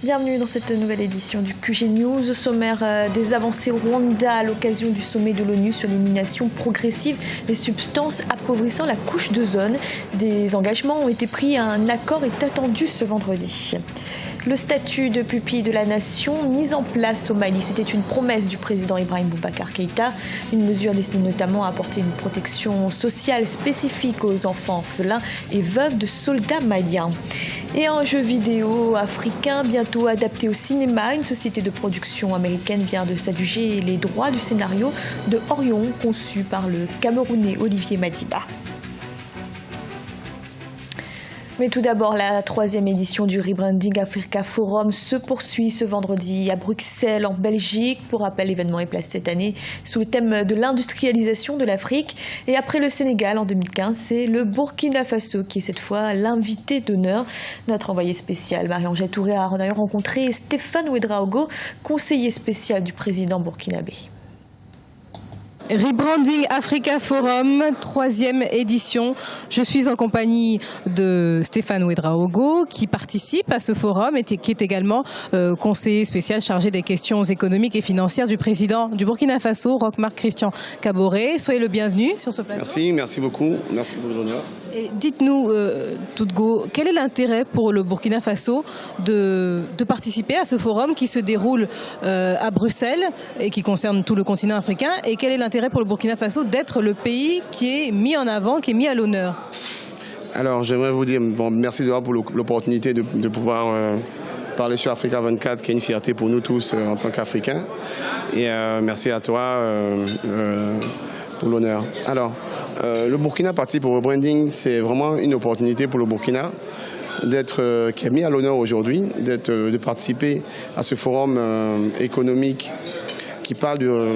Bienvenue dans cette nouvelle édition du QG News. Au sommaire, des avancées au Rwanda à l'occasion du sommet de l'ONU sur l'élimination progressive des substances appauvrissant la couche d'ozone. Des engagements ont été pris et un accord est attendu ce vendredi. Le statut de pupille de la nation mis en place au Mali, c'était une promesse du président Ibrahim Boubacar Keïta, une mesure destinée notamment à apporter une protection sociale spécifique aux enfants orphelins et veuves de soldats maliens. Et un jeu vidéo africain bientôt adapté au cinéma, une société de production américaine vient de s'adjuger les droits du scénario de Orion, conçu par le Camerounais Olivier Madiba. Mais tout d'abord, la 3e édition du Rebranding Africa Forum se poursuit ce vendredi à Bruxelles, en Belgique. Pour rappel, l'événement est placé cette année sous le thème de l'industrialisation de l'Afrique. Et après le Sénégal en 2015, c'est le Burkina Faso qui est cette fois l'invité d'honneur. Notre envoyé spécial, Marie-Angèle Touré, a d'ailleurs rencontré Stéphane Ouedraogo, conseiller spécial du président burkinabé. Rebranding Africa Forum, 3e édition. Je suis en compagnie de Stéphane Ouedraogo qui participe à ce forum et qui est également conseiller spécial chargé des questions économiques et financières du président du Burkina Faso, Roch-Marc Christian Kaboré. Soyez le bienvenu sur ce plateau. Merci beaucoup. Merci pour l'honneur. Dites-nous, Toutgo, quel est l'intérêt pour le Burkina Faso de participer à ce forum qui se déroule à Bruxelles et qui concerne tout le continent africain, et quel est l'intérêt pour le Burkina Faso d'être le pays qui est mis en avant, qui est mis à l'honneur? Alors, j'aimerais vous dire merci pour l'opportunité de pouvoir parler sur Africa 24, qui est une fierté pour nous tous en tant qu'Africains. Et merci à toi pour l'honneur. Alors, le Burkina participe au rebranding, c'est vraiment une opportunité pour le Burkina qui est mis à l'honneur aujourd'hui, de participer à ce forum économique qui parle de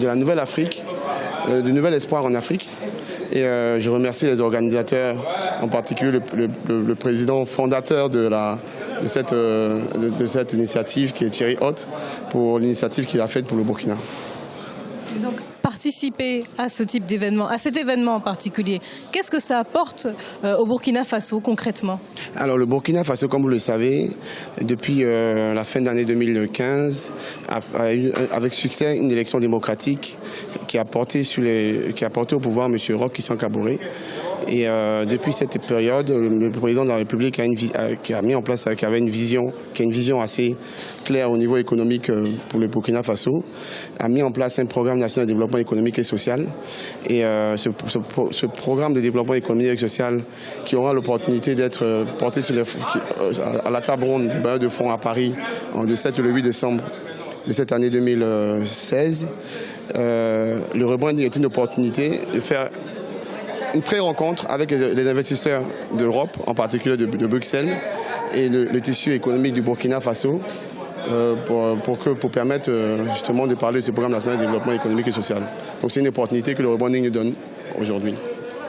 la nouvelle Afrique, de nouvel espoir en Afrique. Et je remercie les organisateurs, en particulier le président fondateur de cette initiative, qui est Thierry Hott, pour l'initiative qu'il a faite pour le Burkina. Donc, participer à ce type d'événement, à cet événement en particulier, qu'est-ce que ça apporte au Burkina Faso concrètement? Alors, le Burkina Faso, comme vous le savez, depuis la fin de l'année 2015, a eu avec succès une élection démocratique qui a porté au pouvoir M. Roch Christian Kaboré. Et depuis cette période, le président de la République qui avait une vision assez claire au niveau économique pour le Burkina Faso, a mis en place un programme national de développement économique et social. Et ce programme de développement économique et social, qui aura l'opportunité d'être porté à la table ronde des bailleurs de fonds à Paris le 7 et le 8 décembre de cette année 2016, le rebranding est une opportunité de faire une pré-rencontre avec les investisseurs d'Europe, en particulier de Bruxelles, et le tissu économique du Burkina Faso, pour permettre justement de parler de ce programme national de développement économique et social. Donc c'est une opportunité que le rebranding nous donne aujourd'hui.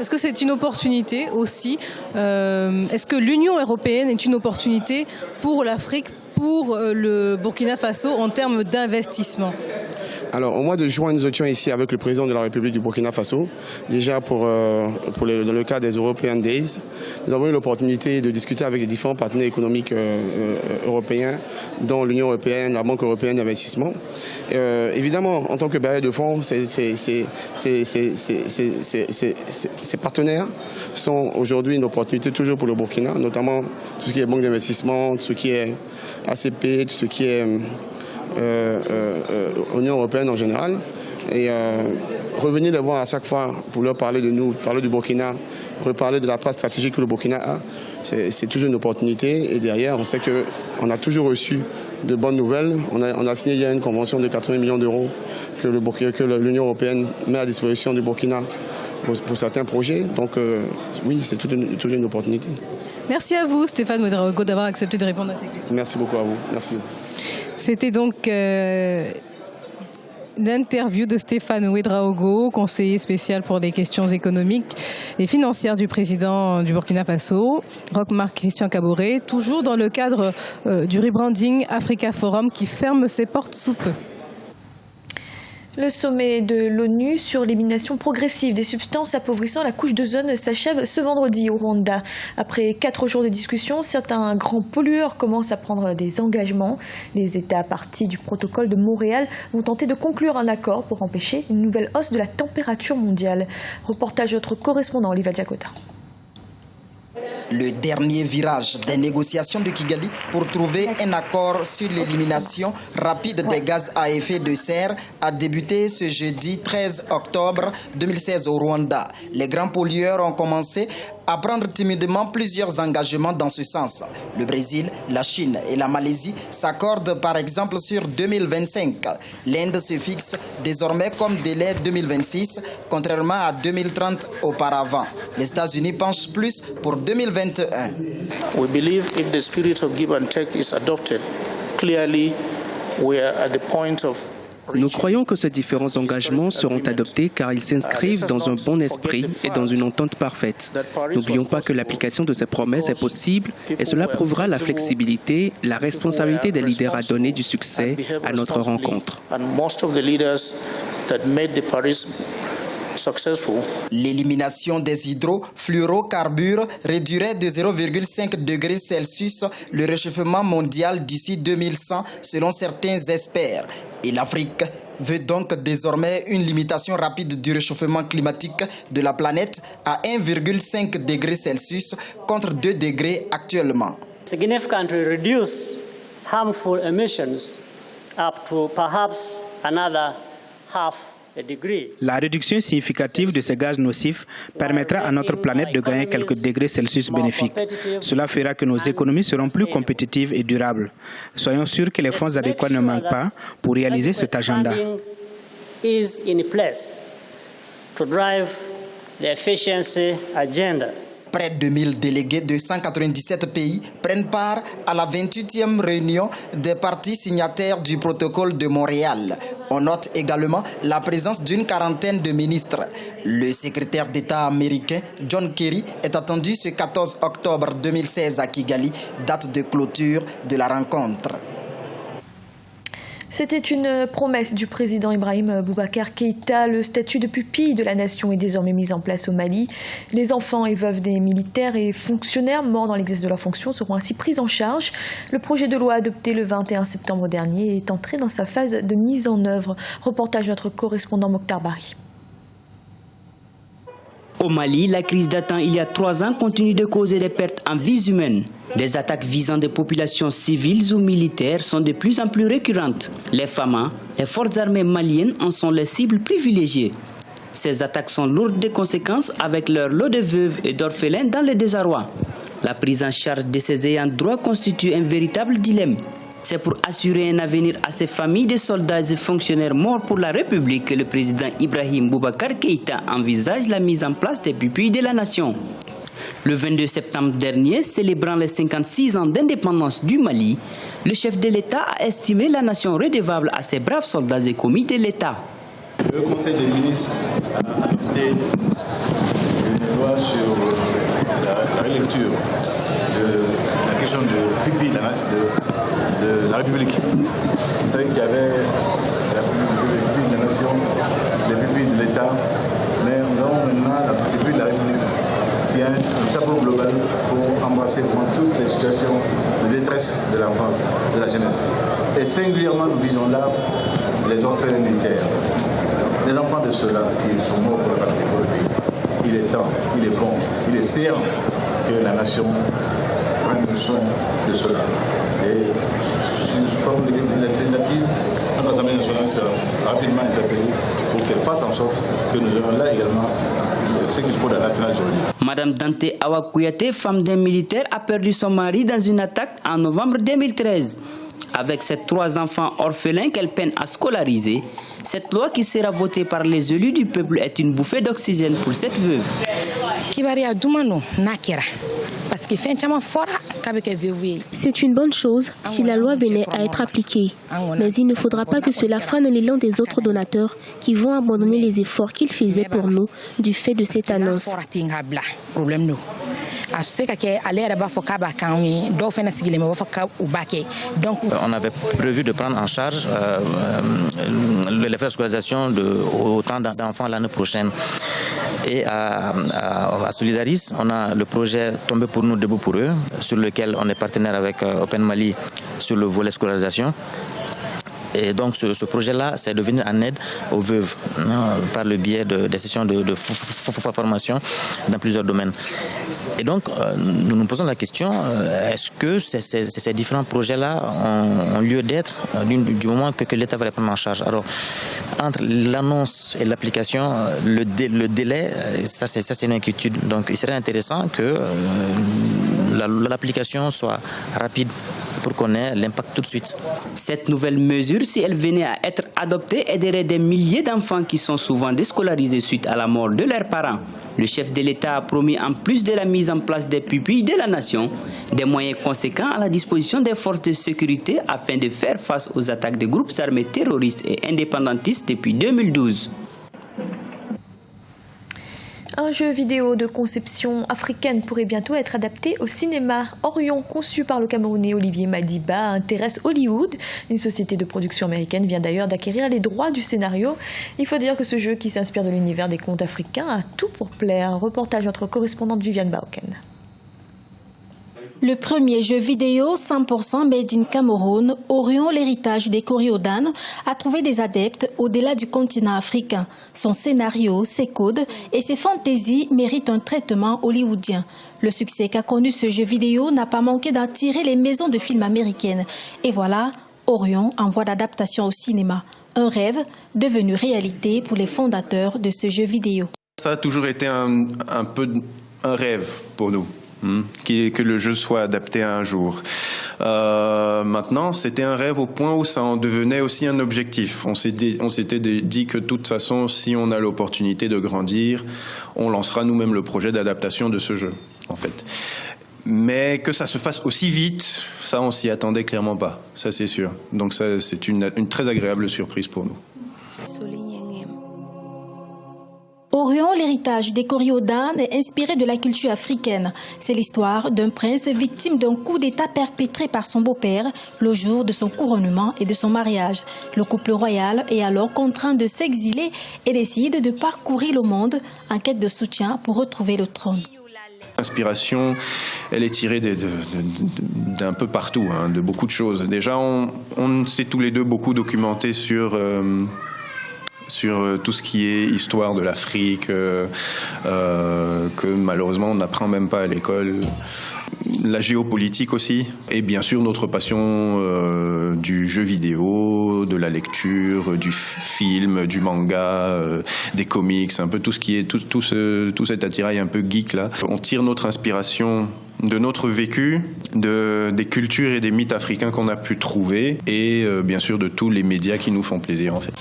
Est-ce que c'est une opportunité aussi est-ce que l'Union européenne est une opportunité pour l'Afrique, pour le Burkina Faso en termes d'investissement? Alors, au mois de juin, nous étions ici avec le président de la République du Burkina Faso, déjà dans le cadre des European Days. Nous avons eu l'opportunité de discuter avec les différents partenaires économiques européens, dont l'Union européenne, la Banque européenne d'investissement. Évidemment, en tant que bailleur de fonds, ces partenaires sont aujourd'hui une opportunité toujours pour le Burkina, notamment tout ce qui est banque d'investissement, tout ce qui est ACP, tout ce qui est Union européenne en général, et revenir les voir à chaque fois pour leur parler de nous, parler du Burkina, reparler de la place stratégique que le Burkina a, c'est toujours une opportunité. Et derrière, on sait qu'on a toujours reçu de bonnes nouvelles. On a signé hier une convention de 80 millions d'euros que l'Union européenne met à disposition du Burkina pour certains projets. Donc oui, c'est toujours une opportunité. Merci à vous, Stéphane Ouedraogo, d'avoir accepté de répondre à ces questions. Merci beaucoup à vous. Merci. C'était donc l'interview de Stéphane Ouedraogo, conseiller spécial pour des questions économiques et financières du président du Burkina Faso, Roch-Marc Christian Kaboré, toujours dans le cadre du Rebranding Africa Forum qui ferme ses portes sous peu. Le sommet de l'ONU sur l'élimination progressive des substances appauvrissant la couche d'ozone s'achève ce vendredi au Rwanda. Après 4 jours de discussion, certains grands pollueurs commencent à prendre des engagements. Les États partis du protocole de Montréal vont tenter de conclure un accord pour empêcher une nouvelle hausse de la température mondiale. Reportage de notre correspondant Oliva Diakota. Le dernier virage des négociations de Kigali pour trouver un accord sur l'élimination rapide des gaz à effet de serre a débuté ce jeudi 13 octobre 2016 au Rwanda. Les grands pollueurs ont commencé à prendre timidement plusieurs engagements dans ce sens. Le Brésil, la Chine et la Malaisie s'accordent par exemple sur 2025. L'Inde se fixe désormais comme délai 2026, contrairement à 2030 auparavant. Les États-Unis penchent plus pour 2021. We believe if the spirit of give and take is adopted, clearly we are at the point of. Nous croyons que ces différents engagements seront adoptés car ils s'inscrivent dans un bon esprit et dans une entente parfaite. N'oublions pas que l'application de ces promesses est possible et cela prouvera la flexibilité, la responsabilité des leaders à donner du succès à notre rencontre. L'élimination des hydrofluorocarbures réduirait de 0,5 degrés Celsius le réchauffement mondial d'ici 2100 selon certains experts. Et l'Afrique veut donc désormais une limitation rapide du réchauffement climatique de la planète à 1,5 degrés Celsius contre 2 degrés actuellement. Significantly reduce harmful emissions up to perhaps another half. La réduction significative de ces gaz nocifs permettra à notre planète de gagner quelques degrés Celsius bénéfiques. Cela fera que nos économies seront plus compétitives et durables. Soyons sûrs que les fonds adéquats ne manquent pas pour réaliser cet agenda. Près de 1000 délégués de 197 pays prennent part à la 28e réunion des parties signataires du protocole de Montréal. On note également la présence d'une quarantaine de ministres. Le secrétaire d'État américain John Kerry est attendu ce 14 octobre 2016 à Kigali, date de clôture de la rencontre. C'était une promesse du président Ibrahim Boubacar Keïta. Le statut de pupille de la nation est désormais mis en place au Mali. Les enfants et veuves des militaires et fonctionnaires morts dans l'exercice de leurs fonctions seront ainsi pris en charge. Le projet de loi adopté le 21 septembre dernier est entré dans sa phase de mise en œuvre. Reportage de notre correspondant Mokhtar Bari. Au Mali, la crise datant il y a 3 ans continue de causer des pertes en vies humaines. Des attaques visant des populations civiles ou militaires sont de plus en plus récurrentes. Les FAMA, les forces armées maliennes, en sont les cibles privilégiées. Ces attaques sont lourdes de conséquences avec leur lot de veuves et d'orphelins dans le désarroi. La prise en charge de ces ayants droit constitue un véritable dilemme. C'est pour assurer un avenir à ces familles de soldats et fonctionnaires morts pour la République que le président Ibrahim Boubacar Keïta envisage la mise en place des pupilles de la nation. Le 22 septembre dernier, célébrant les 56 ans d'indépendance du Mali, le chef de l'État a estimé la nation redevable à ces braves soldats et commis de l'État. Le Conseil des ministres a adopté une loi sur la relecture de la question de pupille de la République. Vous savez qu'il y avait la pupille de la nation, les pupilles de l'État, mais nous avons maintenant la pupille de la République, qui est un chapeau global pour embrasser toutes les situations de détresse de l'enfance, de la jeunesse. Et singulièrement, nous visons là les orphelins militaires, les enfants de ceux-là qui sont morts pour la patrie, pour le pays. Il est temps, il est bon, il est séant que la nation prenne soin de cela. Et sous forme législative, notre Assemblée nationale sera rapidement interpellée pour qu'elle fasse en sorte que nous ayons là également ce qu'il faut de la nationale juridique. Madame Dante Awa Kouyaté, femme d'un militaire, a perdu son mari dans une attaque en novembre 2013. Avec ses 3 enfants orphelins qu'elle peine à scolariser, cette loi qui sera votée par les élus du peuple est une bouffée d'oxygène pour cette veuve. C'est une bonne chose si la loi venait à être appliquée. Mais il ne faudra pas que cela freine l'élan des autres donateurs qui vont abandonner les efforts qu'ils faisaient pour nous du fait de cette annonce. On avait prévu de prendre en charge les frais de scolarisation de autant d'enfants l'année prochaine. Et à Solidaris, on a le projet Tomber pour nous, debout pour eux, sur lequel on est partenaire avec Open Mali sur le volet scolarisation. Et donc ce projet-là, c'est de venir en aide aux veuves par le biais des sessions de formation dans plusieurs domaines. Et donc nous nous posons la question, est-ce que ces différents projets-là ont lieu d'être du moment que l'État va les prendre en charge? Alors entre l'annonce et l'application, le délai, ça c'est une inquiétude. Donc il serait intéressant que l'application soit rapide pour qu'on ait l'impact tout de suite. Cette nouvelle mesure, si elle venait à être adoptée, aiderait des milliers d'enfants qui sont souvent déscolarisés suite à la mort de leurs parents. Le chef de l'État a promis, en plus de la mise en place des pupilles de la nation, des moyens conséquents à la disposition des forces de sécurité afin de faire face aux attaques de groupes armés terroristes et indépendantistes depuis 2012. Un jeu vidéo de conception africaine pourrait bientôt être adapté au cinéma. Orion, conçu par le Camerounais Olivier Madiba, intéresse Hollywood. Une société de production américaine vient d'ailleurs d'acquérir les droits du scénario. Il faut dire que ce jeu, qui s'inspire de l'univers des contes africains, a tout pour plaire. Un reportage de notre correspondante Viviane Baoken. Le premier jeu vidéo 100% made in Cameroun, Orion, l'héritage des Coriodanes, a trouvé des adeptes au-delà du continent africain. Son scénario, ses codes et ses fantaisies méritent un traitement hollywoodien. Le succès qu'a connu ce jeu vidéo n'a pas manqué d'attirer les maisons de films américaines. Et voilà, Orion en voie d'adaptation au cinéma. Un rêve devenu réalité pour les fondateurs de ce jeu vidéo. Ça a toujours été un peu un rêve pour nous. Que le jeu soit adapté un jour. Maintenant, c'était un rêve au point où ça en devenait aussi un objectif. On s'était dit que de toute façon, si on a l'opportunité de grandir, on lancera nous-mêmes le projet d'adaptation de ce jeu, en fait. Mais que ça se fasse aussi vite, ça on s'y attendait clairement pas, ça c'est sûr. Donc ça, c'est une très agréable surprise pour nous. Orion, l'héritage des Coriodanes, est inspiré de la culture africaine. C'est l'histoire d'un prince victime d'un coup d'État perpétré par son beau-père le jour de son couronnement et de son mariage. Le couple royal est alors contraint de s'exiler et décide de parcourir le monde en quête de soutien pour retrouver le trône. L'inspiration, elle est tirée d'un peu partout, de beaucoup de choses. Déjà, on s'est tous les deux beaucoup documentés sur tout ce qui est histoire de l'Afrique, que malheureusement on n'apprend même pas à l'école. La géopolitique aussi, et bien sûr notre passion du jeu vidéo, de la lecture, du film, du manga, des comics, un peu tout ce qui est tout cet attirail un peu geek là. On tire notre inspiration de notre vécu, des cultures et des mythes africains qu'on a pu trouver, et bien sûr de tous les médias qui nous font plaisir en fait.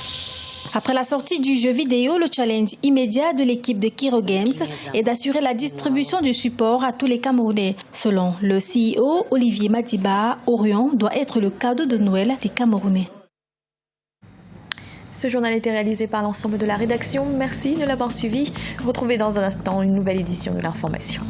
Après la sortie du jeu vidéo, le challenge immédiat de l'équipe de Kiro Games est d'assurer la distribution du support à tous les Camerounais. Selon le CEO Olivier Madiba, Orion doit être le cadeau de Noël des Camerounais. Ce journal a été réalisé par l'ensemble de la rédaction. Merci de l'avoir suivi. Retrouvez dans un instant une nouvelle édition de l'information.